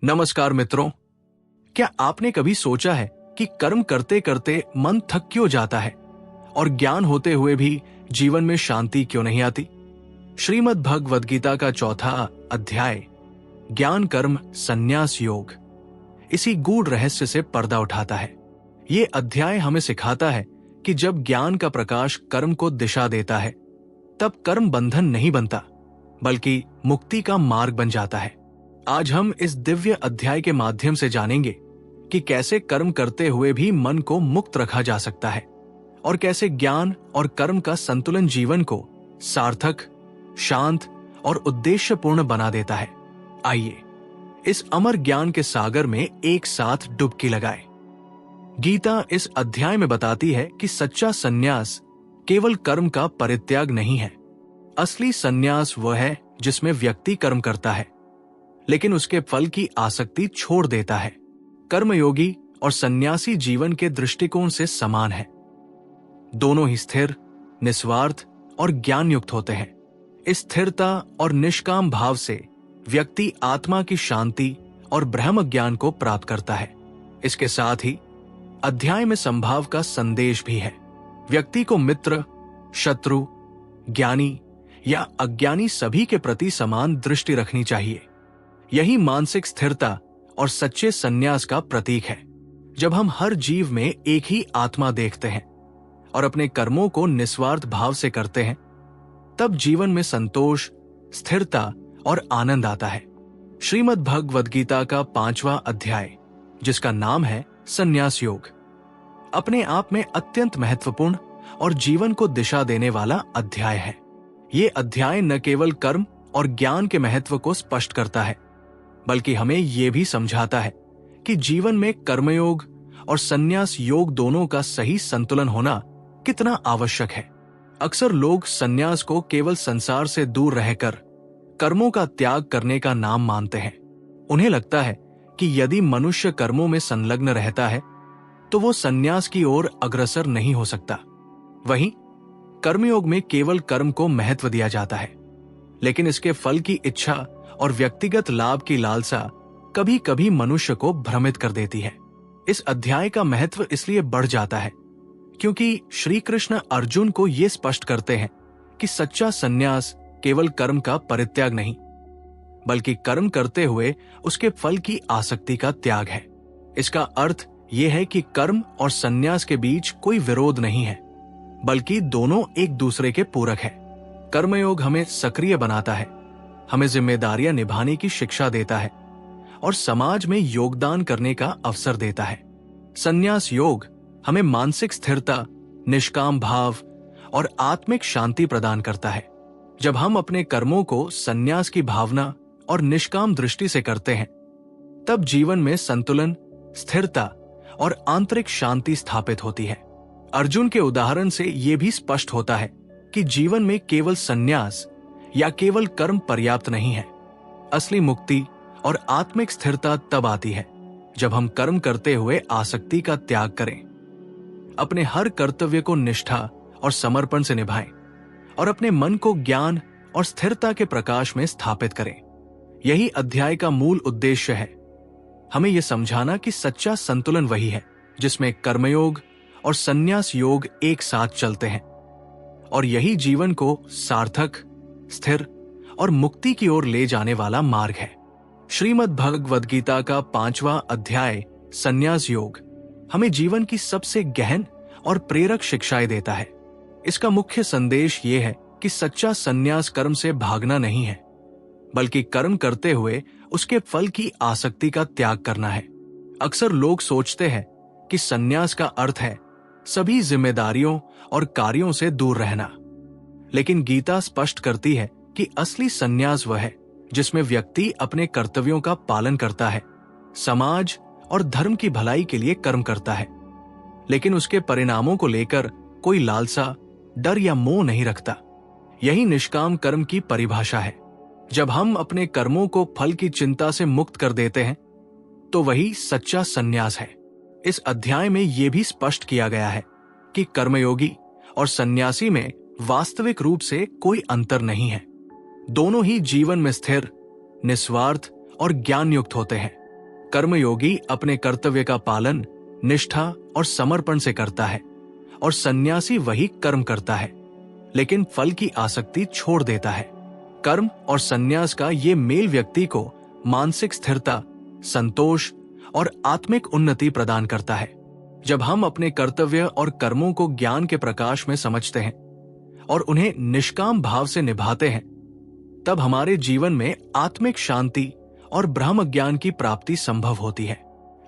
नमस्कार मित्रों, क्या आपने कभी सोचा है कि कर्म करते करते मन थक क्यों जाता है और ज्ञान होते हुए भी जीवन में शांति क्यों नहीं आती? श्रीमद् भगवद गीता का चौथा अध्याय ज्ञान कर्म संन्यास योग इसी गूढ़ रहस्य से पर्दा उठाता है। ये अध्याय हमें सिखाता है कि जब ज्ञान का प्रकाश कर्म को दिशा देता है तब कर्म बंधन नहीं बनता बल्कि मुक्ति का मार्ग बन जाता है। आज हम इस दिव्य अध्याय के माध्यम से जानेंगे कि कैसे कर्म करते हुए भी मन को मुक्त रखा जा सकता है और कैसे ज्ञान और कर्म का संतुलन जीवन को सार्थक, शांत और उद्देश्यपूर्ण बना देता है। आइए इस अमर ज्ञान के सागर में एक साथ डुबकी लगाएं। गीता इस अध्याय में बताती है कि सच्चा संन्यास केवल कर्म का परित्याग नहीं है। असली संन्यास वह है जिसमें व्यक्ति कर्म करता है लेकिन उसके फल की आसक्ति छोड़ देता है। कर्मयोगी और सन्यासी जीवन के दृष्टिकोण से समान है। दोनों ही स्थिर, निस्वार्थ और ज्ञान युक्त होते हैं। इस स्थिरता और निष्काम भाव से व्यक्ति आत्मा की शांति और ब्रह्म ज्ञान को प्राप्त करता है। इसके साथ ही अध्याय में संभाव का संदेश भी है। व्यक्ति को मित्र, शत्रु, ज्ञानी या अज्ञानी सभी के प्रति समान दृष्टि रखनी चाहिए। यही मानसिक स्थिरता और सच्चे संन्यास का प्रतीक है। जब हम हर जीव में एक ही आत्मा देखते हैं और अपने कर्मों को निस्वार्थ भाव से करते हैं, तब जीवन में संतोष, स्थिरता और आनंद आता है। श्रीमद् भगवद गीता का 5वां अध्याय, जिसका नाम है संन्यास योग, अपने आप में अत्यंत महत्वपूर्ण और जीवन को दिशा देने वाला अध्याय है। ये अध्याय न केवल कर्म और ज्ञान के महत्व को स्पष्ट करता है बल्कि हमें यह भी समझाता है कि जीवन में कर्मयोग और संन्यास योग दोनों का सही संतुलन होना कितना आवश्यक है। अक्सर लोग संन्यास को केवल संसार से दूर रहकर कर्मों का त्याग करने का नाम मानते हैं। उन्हें लगता है कि यदि मनुष्य कर्मों में संलग्न रहता है तो वो संन्यास की ओर अग्रसर नहीं हो सकता। वहीं कर्मयोग में केवल कर्म को महत्व दिया जाता है, लेकिन इसके फल की इच्छा और व्यक्तिगत लाभ की लालसा कभी कभी मनुष्य को भ्रमित कर देती है। इस अध्याय का महत्व इसलिए बढ़ जाता है क्योंकि श्री कृष्ण अर्जुन को ये स्पष्ट करते हैं कि सच्चा संन्यास केवल कर्म का परित्याग नहीं बल्कि कर्म करते हुए उसके फल की आसक्ति का त्याग है। इसका अर्थ यह है कि कर्म और संन्यास के बीच कोई विरोध नहीं है बल्कि दोनों एक दूसरे के पूरक है। कर्मयोग हमें सक्रिय बनाता है, हमें जिम्मेदारियां निभाने की शिक्षा देता है और समाज में योगदान करने का अवसर देता है। संन्यास योग हमें मानसिक स्थिरता, निष्काम भाव और आत्मिक शांति प्रदान करता है। जब हम अपने कर्मों को संन्यास की भावना और निष्काम दृष्टि से करते हैं, तब जीवन में संतुलन, स्थिरता और आंतरिक शांति स्थापित होती है। अर्जुन के उदाहरण से यह भी स्पष्ट होता है कि जीवन में केवल संन्यास या केवल कर्म पर्याप्त नहीं है। असली मुक्ति और आत्मिक स्थिरता तब आती है जब हम कर्म करते हुए आसक्ति का त्याग करें, अपने हर कर्तव्य को निष्ठा और समर्पण से निभाएं और अपने मन को ज्ञान और स्थिरता के प्रकाश में स्थापित करें। यही अध्याय का मूल उद्देश्य है, हमें यह समझाना कि सच्चा संतुलन वही है जिसमें कर्मयोग और संन्यास योग एक साथ चलते हैं और यही जीवन को सार्थक, स्थिर और मुक्ति की ओर ले जाने वाला मार्ग है। श्रीमद् भगवद गीता का 5वां अध्याय संन्यास योग हमें जीवन की सबसे गहन और प्रेरक शिक्षाएं देता है। इसका मुख्य संदेश ये है कि सच्चा संन्यास कर्म से भागना नहीं है बल्कि कर्म करते हुए उसके फल की आसक्ति का त्याग करना है। अक्सर लोग सोचते हैं कि संन्यास का अर्थ है सभी जिम्मेदारियों और कार्यों से दूर रहना, लेकिन गीता स्पष्ट करती है कि असली संन्यास वह है जिसमें व्यक्ति अपने कर्तव्यों का पालन करता है, समाज और धर्म की भलाई के लिए कर्म करता है, लेकिन उसके परिणामों को लेकर कोई लालसा, डर या मोह नहीं रखता। यही निष्काम कर्म की परिभाषा है। जब हम अपने कर्मों को फल की चिंता से मुक्त कर देते हैं तो वही सच्चा संन्यास है। इस अध्याय में यह भी स्पष्ट किया गया है कि कर्मयोगी और सन्यासी में वास्तविक रूप से कोई अंतर नहीं है। दोनों ही जीवन में स्थिर, निस्वार्थ और ज्ञान युक्त होते हैं। कर्मयोगी अपने कर्तव्य का पालन निष्ठा और समर्पण से करता है और सन्यासी वही कर्म करता है, लेकिन फल की आसक्ति छोड़ देता है। कर्म और सन्यास का ये मेल व्यक्ति को मानसिक स्थिरता, संतोष और आत्मिक उन्नति प्रदान करता है। जब हम अपने कर्तव्य और कर्मों को ज्ञान के प्रकाश में समझते हैं और उन्हें निष्काम भाव से निभाते हैं, तब हमारे जीवन में आत्मिक शांति और ब्रह्म ज्ञान की प्राप्ति संभव होती है।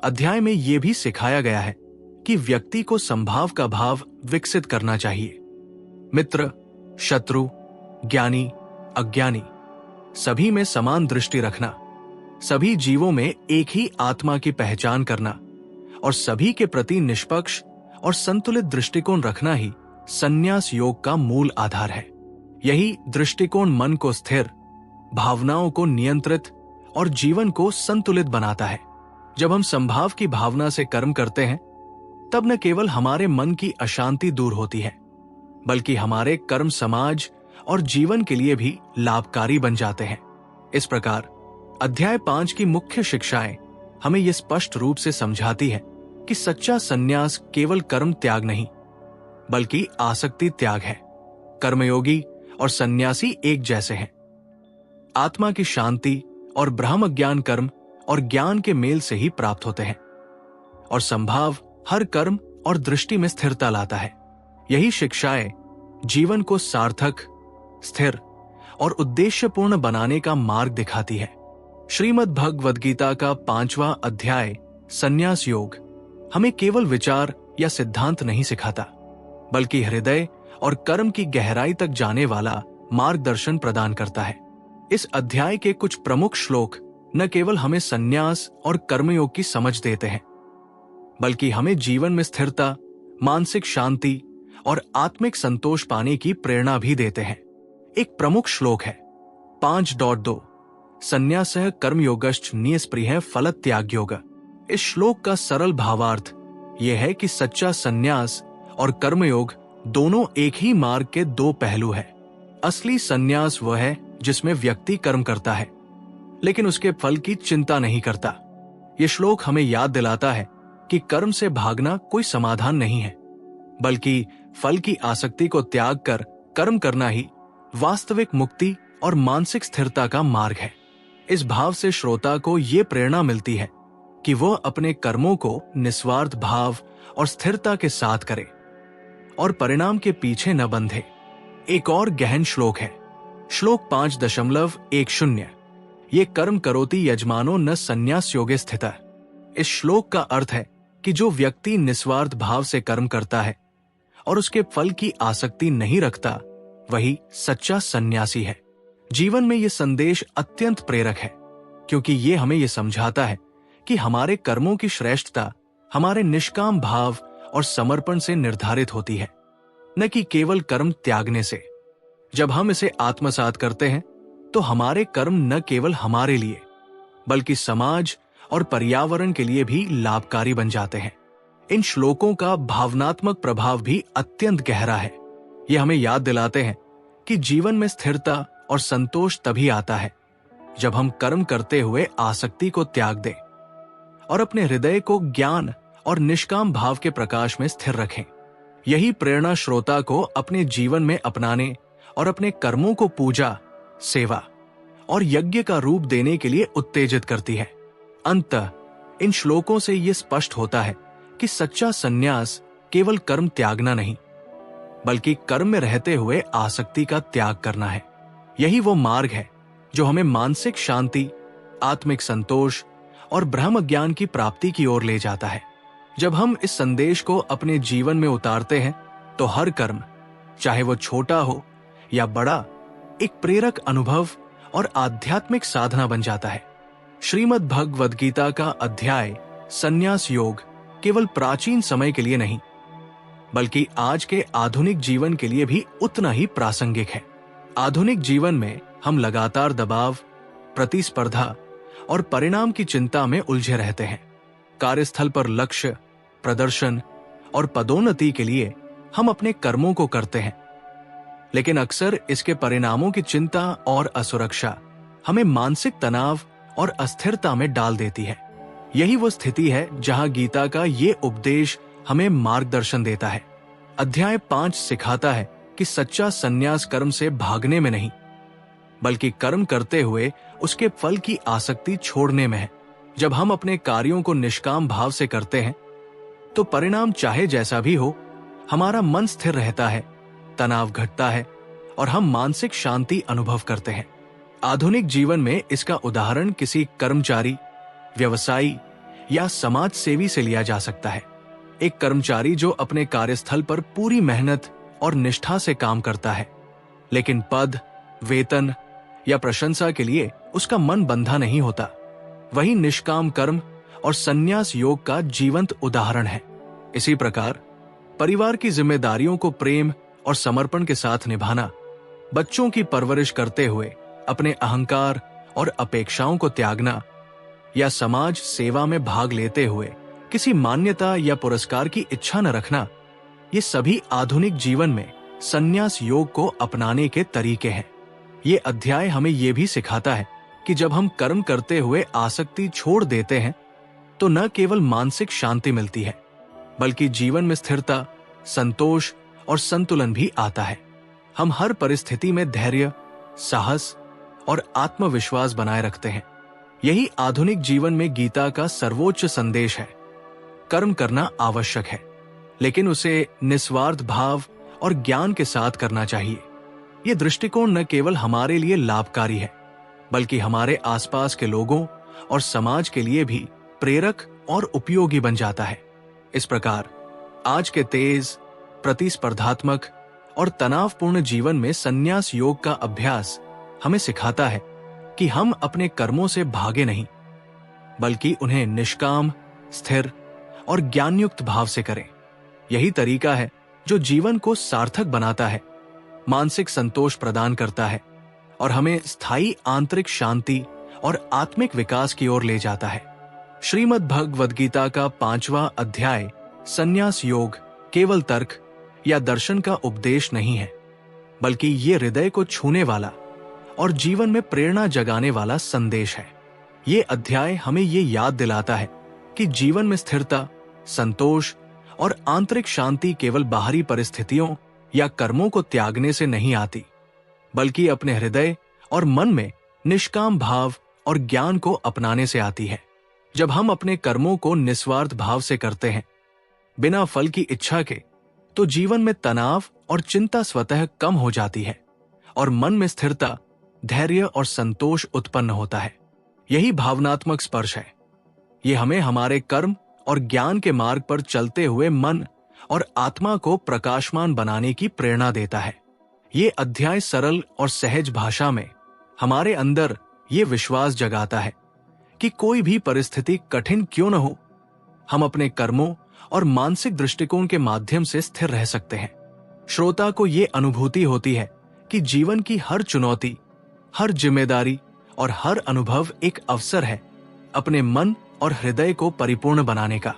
अध्याय में यह भी सिखाया गया है कि व्यक्ति को संभाव का भाव विकसित करना चाहिए। मित्र, शत्रु, ज्ञानी, अज्ञानी सभी में समान दृष्टि रखना, सभी जीवों में एक ही आत्मा की पहचान करना और सभी के प्रति निष्पक्ष और संतुलित दृष्टिकोण रखना ही संन्यास योग का मूल आधार है। यही दृष्टिकोण मन को स्थिर, भावनाओं को नियंत्रित और जीवन को संतुलित बनाता है। जब हम संभाव की भावना से कर्म करते हैं, तब न केवल हमारे मन की अशांति दूर होती है, बल्कि हमारे कर्म समाज और जीवन के लिए भी लाभकारी बन जाते हैं। इस प्रकार अध्याय 5 की मुख्य शिक्षाएं हमें यह स्पष्ट रूप से समझाती है कि सच्चा संन्यास केवल कर्म त्याग नहीं, बल्कि आसक्ति त्याग है। कर्मयोगी और सन्यासी एक जैसे हैं। आत्मा की शांति और ब्रह्म ज्ञान कर्म और ज्ञान के मेल से ही प्राप्त होते हैं, और संभाव हर कर्म और दृष्टि में स्थिरता लाता है। यही शिक्षाएं जीवन को सार्थक, स्थिर और उद्देश्यपूर्ण बनाने का मार्ग दिखाती है। श्रीमद् भगवद गीता का 5वां अध्याय संन्यास योग हमें केवल विचार या सिद्धांत नहीं सिखाता, बल्कि हृदय और कर्म की गहराई तक जाने वाला मार्गदर्शन प्रदान करता है। इस अध्याय के कुछ प्रमुख श्लोक न केवल हमें संन्यास और कर्मयोग की समझ देते हैं, बल्कि हमें जीवन में स्थिरता, मानसिक शांति और आत्मिक संतोष पाने की प्रेरणा भी देते हैं। एक प्रमुख श्लोक है 5.2 संन्यासः कर्मयोगश्च नियस्पृहः फलत्यागयोग। इस श्लोक का सरल भावार्थ यह है कि सच्चा संन्यास और कर्मयोग दोनों एक ही मार्ग के दो पहलू हैं। असली संन्यास वह है जिसमें व्यक्ति कर्म करता है, लेकिन उसके फल की चिंता नहीं करता। यह श्लोक हमें याद दिलाता है कि कर्म से भागना कोई समाधान नहीं है, बल्कि फल की आसक्ति को त्याग कर कर्म करना ही वास्तविक मुक्ति और मानसिक स्थिरता का मार्ग है। इस भाव से श्रोता को ये प्रेरणा मिलती है कि वह अपने कर्मों को निस्वार्थ भाव और स्थिरता के साथ करे और परिणाम के पीछे न बंधे। एक और गहन श्लोक है, श्लोक 5.10 ये कर्म करोति यजमानो न संन्यास योगे स्थितः। इस श्लोक का अर्थ है कि जो व्यक्ति निस्वार्थ भाव से कर्म करता है और उसके फल की आसक्ति नहीं रखता, वही सच्चा सन्यासी है। जीवन में यह संदेश अत्यंत प्रेरक है, क्योंकि ये हमें यह समझाता है कि हमारे कर्मों की श्रेष्ठता हमारे निष्काम भाव और समर्पण से निर्धारित होती है, न कि केवल कर्म त्यागने से। जब हम इसे आत्मसात करते हैं, तो हमारे कर्म न केवल हमारे लिए, बल्कि समाज और पर्यावरण के लिए भी लाभकारी बन जाते हैं। इन श्लोकों का भावनात्मक प्रभाव भी अत्यंत गहरा है। ये हमें याद दिलाते हैं कि जीवन में स्थिरता और संतोष तभी आता है जब हम कर्म करते हुए आसक्ति को त्याग दें और अपने हृदय को ज्ञान और निष्काम भाव के प्रकाश में स्थिर रखें। यही प्रेरणा श्रोता को अपने जीवन में अपनाने और अपने कर्मों को पूजा, सेवा और यज्ञ का रूप देने के लिए उत्तेजित करती है। अंततः इन श्लोकों से यह स्पष्ट होता है कि सच्चा संन्यास केवल कर्म त्यागना नहीं, बल्कि कर्म में रहते हुए आसक्ति का त्याग करना है। यही वो मार्ग है जो हमें मानसिक शांति, आत्मिक संतोष और ब्रह्म ज्ञान की प्राप्ति की ओर ले जाता है। जब हम इस संदेश को अपने जीवन में उतारते हैं, तो हर कर्म, चाहे वो छोटा हो या बड़ा, एक प्रेरक अनुभव और आध्यात्मिक साधना बन जाता है। श्रीमद् भगवद गीता का अध्याय संन्यास योग केवल प्राचीन समय के लिए नहीं, बल्कि आज के आधुनिक जीवन के लिए भी उतना ही प्रासंगिक है। आधुनिक जीवन में हम लगातार दबाव, प्रतिस्पर्धा और परिणाम की चिंता में उलझे रहते हैं। कार्यस्थल पर लक्ष्य, प्रदर्शन और पदोन्नति के लिए हम अपने कर्मों को करते हैं, लेकिन अक्सर इसके परिणामों की चिंता और असुरक्षा हमें मानसिक तनाव और अस्थिरता में डाल देती है। यही वो स्थिति है जहां गीता का ये उपदेश हमें मार्गदर्शन देता है। अध्याय 5 सिखाता है कि सच्चा संन्यास कर्म से भागने में नहीं, बल्कि कर्म करते हुए उसके फल की आसक्ति छोड़ने में है। जब हम अपने कार्यों को निष्काम भाव से करते हैं तो परिणाम चाहे जैसा भी हो, हमारा मन स्थिर रहता है, तनाव घटता है और हम मानसिक शांति अनुभव करते हैं। आधुनिक जीवन में इसका उदाहरण किसी कर्मचारी, व्यवसायी या समाज सेवी से लिया जा सकता है। एक कर्मचारी जो अपने कार्यस्थल पर पूरी मेहनत और निष्ठा से काम करता है, लेकिन पद, वेतन या प्रशंसा के लिए उसका मन बंधा नहीं होता, वही निष्काम कर्म और संन्यास योग का जीवंत उदाहरण है। इसी प्रकार परिवार की जिम्मेदारियों को प्रेम और समर्पण के साथ निभाना, बच्चों की परवरिश करते हुए अपने अहंकार और अपेक्षाओं को त्यागना, या समाज सेवा में भाग लेते हुए किसी मान्यता या पुरस्कार की इच्छा न रखना, ये सभी आधुनिक जीवन में संन्यास योग को अपनाने के तरीके हैं। ये अध्याय हमें ये भी सिखाता है कि जब हम कर्म करते हुए आसक्ति छोड़ देते हैं तो न केवल मानसिक शांति मिलती है, बल्कि जीवन में स्थिरता, संतोष और संतुलन भी आता है। हम हर परिस्थिति में धैर्य, साहस और आत्मविश्वास बनाए रखते हैं। यही आधुनिक जीवन में गीता का सर्वोच्च संदेश है। कर्म करना आवश्यक है, लेकिन उसे निस्वार्थ भाव और ज्ञान के साथ करना चाहिए। ये दृष्टिकोण न केवल हमारे लिए लाभकारी है, बल्कि हमारे आसपास के लोगों और समाज के लिए भी प्रेरक और उपयोगी बन जाता है। इस प्रकार आज के तेज, प्रतिस्पर्धात्मक और तनावपूर्ण जीवन में संन्यास योग का अभ्यास हमें सिखाता है कि हम अपने कर्मों से भागे नहीं, बल्कि उन्हें निष्काम, स्थिर और ज्ञानयुक्त भाव से करें। यही तरीका है जो जीवन को सार्थक बनाता है, मानसिक संतोष प्रदान करता है और हमें स्थायी आंतरिक शांति और आत्मिक विकास की ओर ले जाता है। श्रीमद् भगवद गीता का 5वां अध्याय संन्यास योग केवल तर्क या दर्शन का उपदेश नहीं है, बल्कि ये हृदय को छूने वाला और जीवन में प्रेरणा जगाने वाला संदेश है। ये अध्याय हमें ये याद दिलाता है कि जीवन में स्थिरता, संतोष और आंतरिक शांति केवल बाहरी परिस्थितियों या कर्मों को त्यागने से नहीं आती, बल्कि अपने हृदय और मन में निष्काम भाव और ज्ञान को अपनाने से आती है। जब हम अपने कर्मों को निस्वार्थ भाव से करते हैं, बिना फल की इच्छा के, तो जीवन में तनाव और चिंता स्वतः कम हो जाती है और मन में स्थिरता, धैर्य और संतोष उत्पन्न होता है। यही भावनात्मक स्पर्श है। ये हमें हमारे कर्म और ज्ञान के मार्ग पर चलते हुए मन और आत्मा को प्रकाशमान बनाने की प्रेरणा देता है। ये अध्याय सरल और सहज भाषा में हमारे अंदर ये विश्वास जगाता है कि कोई भी परिस्थिति कठिन क्यों न हो, हम अपने कर्मों और मानसिक दृष्टिकोण के माध्यम से स्थिर रह सकते हैं। श्रोता को ये अनुभूति होती है कि जीवन की हर चुनौती, हर जिम्मेदारी और हर अनुभव एक अवसर है अपने मन और हृदय को परिपूर्ण बनाने का।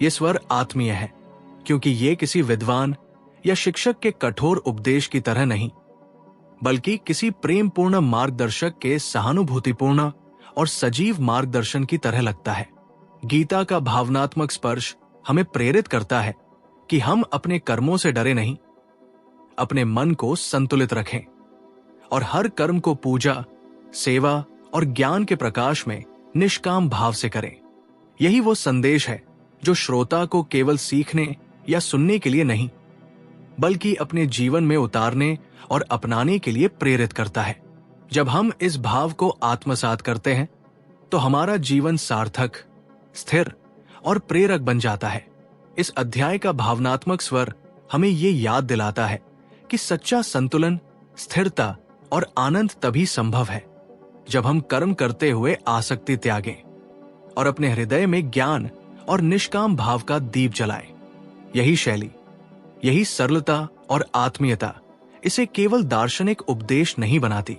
ये स्वर आत्मीय है, क्योंकि ये किसी विद्वान या शिक्षक के कठोर उपदेश की तरह नहीं, बल्कि किसी प्रेमपूर्ण मार्गदर्शक के सहानुभूतिपूर्ण और सजीव मार्गदर्शन की तरह लगता है। गीता का भावनात्मक स्पर्श हमें प्रेरित करता है कि हम अपने कर्मों से डरे नहीं, अपने मन को संतुलित रखें और हर कर्म को पूजा, सेवा और ज्ञान के प्रकाश में निष्काम भाव से करें। यही वो संदेश है जो श्रोता को केवल सीखने या सुनने के लिए नहीं, बल्कि अपने जीवन में उतारने और अपनाने के लिए प्रेरित करता है। जब हम इस भाव को आत्मसात करते हैं तो हमारा जीवन सार्थक, स्थिर और प्रेरक बन जाता है। इस अध्याय का भावनात्मक स्वर हमें ये याद दिलाता है कि सच्चा संतुलन, स्थिरता और आनंद तभी संभव है जब हम कर्म करते हुए आसक्ति त्यागें और अपने हृदय में ज्ञान और निष्काम भाव का दीप जलाएं। यही शैली, यही सरलता और आत्मीयता इसे केवल दार्शनिक उपदेश नहीं बनाती,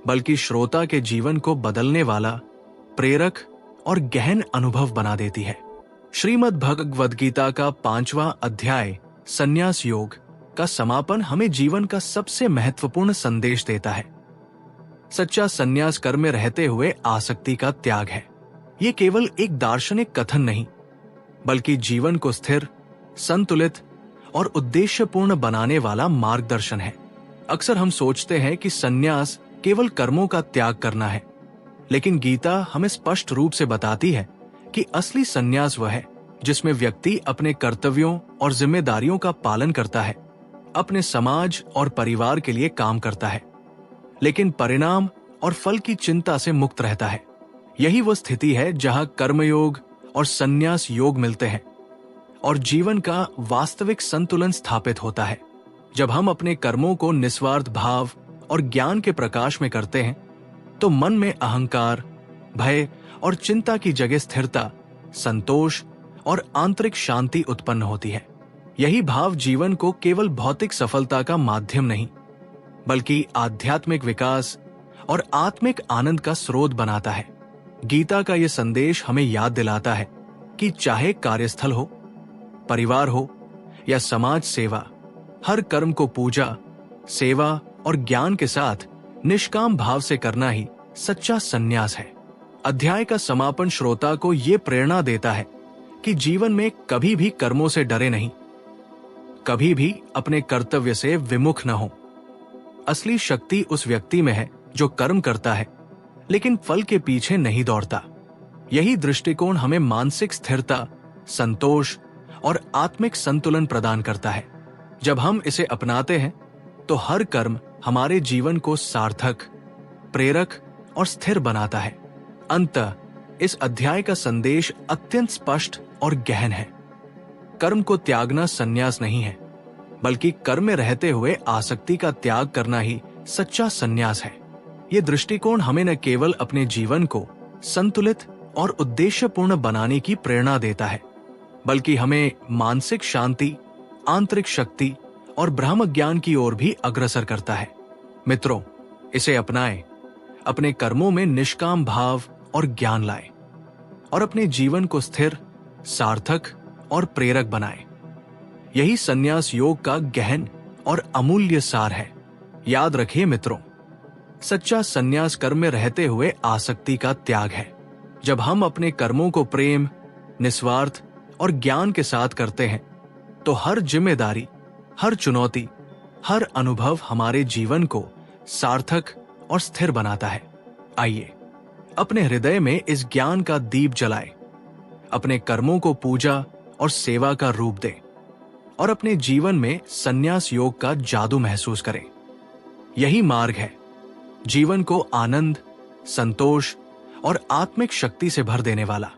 बल्कि श्रोता के जीवन को बदलने वाला, प्रेरक और गहन अनुभव बना देती है। श्रीमद् भगवद गीता का 5वां अध्याय संन्यास योग का समापन हमें जीवन का सबसे महत्वपूर्ण संदेश देता है। सच्चा संन्यास कर्म में रहते हुए आसक्ति का त्याग है। ये केवल एक दार्शनिक कथन नहीं, बल्कि जीवन को स्थिर, संतुलित और उद्देश्यपूर्ण बनाने वाला मार्गदर्शन है। अक्सर हम सोचते हैं कि संन्यास केवल कर्मों का त्याग करना है, लेकिन गीता हमें स्पष्ट रूप से बताती है कि असली संन्यास वह है जिसमें व्यक्ति अपने कर्तव्यों और जिम्मेदारियों का पालन करता है, अपने समाज और परिवार के लिए काम करता है, लेकिन परिणाम और फल की चिंता से मुक्त रहता है। यही वो स्थिति है जहां कर्मयोग और संन्यास योग मिलते हैं और जीवन का वास्तविक संतुलन स्थापित होता है। जब हम अपने कर्मों को निस्वार्थ भाव और ज्ञान के प्रकाश में करते हैं, तो मन में अहंकार, भय और चिंता की जगह स्थिरता, संतोष और आंतरिक शांति उत्पन्न होती है। यही भाव जीवन को केवल भौतिक सफलता का माध्यम नहीं, बल्कि आध्यात्मिक विकास और आत्मिक आनंद का स्रोत बनाता है। गीता का यह संदेश हमें याद दिलाता है कि चाहे कार्यस्थल हो, परिवार हो या समाज सेवा, हर कर्म को पूजा, सेवा और ज्ञान के साथ निष्काम भाव से करना ही सच्चा संन्यास है। अध्याय का समापन श्रोता को यह प्रेरणा देता है कि जीवन में कभी भी कर्मों से डरे नहीं, कभी भी अपने कर्तव्य से विमुख न हो। असली शक्ति उस व्यक्ति में है जो कर्म करता है, लेकिन फल के पीछे नहीं दौड़ता। यही दृष्टिकोण हमें मानसिक स्थिरता, संतोष और आत्मिक संतुलन प्रदान करता है। जब हम इसे अपनाते हैं, तो हर कर्म हमारे जीवन को सार्थक, प्रेरक और स्थिर बनाता है। अंततः इस अध्याय का संदेश अत्यंत स्पष्ट और गहन है। कर्म को त्यागना संन्यास नहीं है, बल्कि कर्म में रहते हुए आसक्ति का त्याग करना ही सच्चा संन्यास है। ये दृष्टिकोण हमें न केवल अपने जीवन को संतुलित और उद्देश्यपूर्ण बनाने की प्रेरणा देता है, बल्कि हमें मानसिक शांति, आंतरिक शक्ति और ब्रह्म ज्ञान की ओर भी अग्रसर करता है। मित्रों, इसे अपनाएं, अपने कर्मों में निष्काम भाव और ज्ञान लाएं और अपने जीवन को स्थिर, सार्थक और प्रेरक बनाएं। यही संन्यास योग का गहन और अमूल्य सार है। याद रखिए मित्रों, सच्चा संन्यास कर्म में रहते हुए आसक्ति का त्याग है। जब हम अपने कर्मों को प्रेम, निस्वार्थ और ज्ञान के साथ करते हैं, तो हर जिम्मेदारी, हर चुनौती, हर अनुभव हमारे जीवन को सार्थक और स्थिर बनाता है। आइए अपने हृदय में इस ज्ञान का दीप जलाएं, अपने कर्मों को पूजा और सेवा का रूप दें और अपने जीवन में संन्यास योग का जादू महसूस करें। यही मार्ग है जीवन को आनंद, संतोष और आत्मिक शक्ति से भर देने वाला।